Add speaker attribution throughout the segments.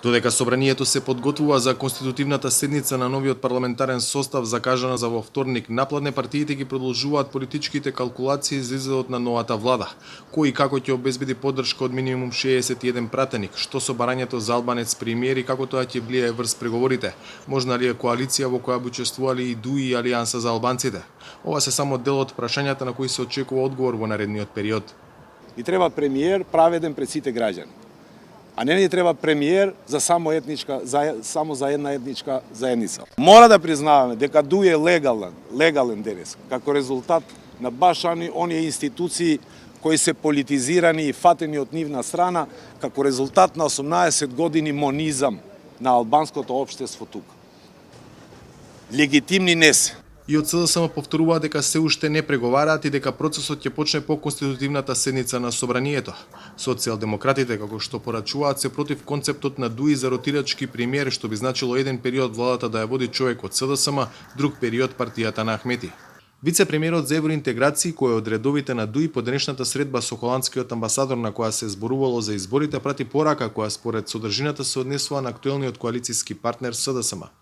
Speaker 1: Додека собранието се подготвува за конститутивната седница на новиот парламентарен состав закажана за во вторник, напладне партиите ги продолжуваат политичките калкулации за изгледот на новата влада, кој и како ќе обезбеди поддршка од минимум 61 пратеник, што со барањето за албанец премиер и како тоа ќе влијае врз преговорите, можна ли е коалиција во која би учествували и ДУИ и Алијанса за албанците. Ова се само дел од прашањата на кои се очекува одговор во наредниот период.
Speaker 2: И треба премиер праведен пред сите граѓани. А не ни треба премиер за само за една етничка заедница. Мора да признаваме дека ДУИ е легален денес, како резултат на баш оние институции кои се политизирани и фатени од нивна страна, како резултат на 18 години монизам на албанското општество тука. Легитимни не се.
Speaker 1: И од СДСМ повторуваат дека се уште не преговараат и дека процесот ќе почне по конститутивната седница на собранието. Социјалдемократите, како што порачуваат, се против концептот на ДУИ за ротирачки премиер, што би значило еден период владата да ја води човек од СДСМ, друг период партијата на Ахмети. Вице-премиерот за евроинтеграција, кој е од редовите на ДУИ по денешната средба со холандскиот амбасадор на која се зборувало за изборите, прати порака која според содржината се однесува на актуелниот коалициски партнер СДСМ.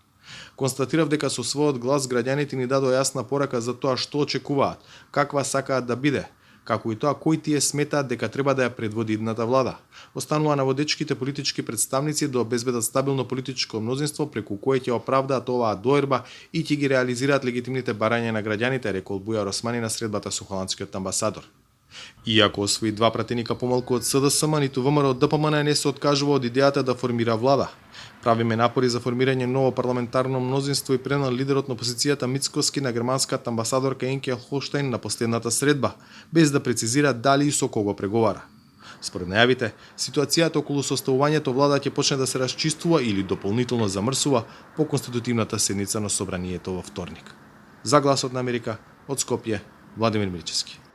Speaker 1: Констатирав дека со својот глас граѓаните ни дадоа јасна порака за тоа што очекуваат, каква сакаат да биде, како и тоа кој тие сметаат дека треба да ја предводи идната влада. Останува на водечките политички представници да обезбедат стабилно политичко мнозинство преку кое ќе оправдаат оваа доерба и ќе ги реализираат легитимните барања на граѓаните, рекол Бујар Османи на средбата со холандскиот амбасадор. Иако освои два пратеника помалку од СДСМ, ниту ВМРО ДПМН не се откажува од идејата да формира влада. Правиме напори за формирање ново парламентарно мнозинство и пренал лидерот на опозицијата Мицкоски на германската амбасадорка Енке Холштайн на последната средба, без да прецизира дали и со кого преговара. Според најавите, ситуацијата околу составувањето влада ќе почне да се расчистува или дополнително замрсува по конститутивната седница на собранието во вторник. За Гласот на Америка, од Скопје, Владимир Мирчевски.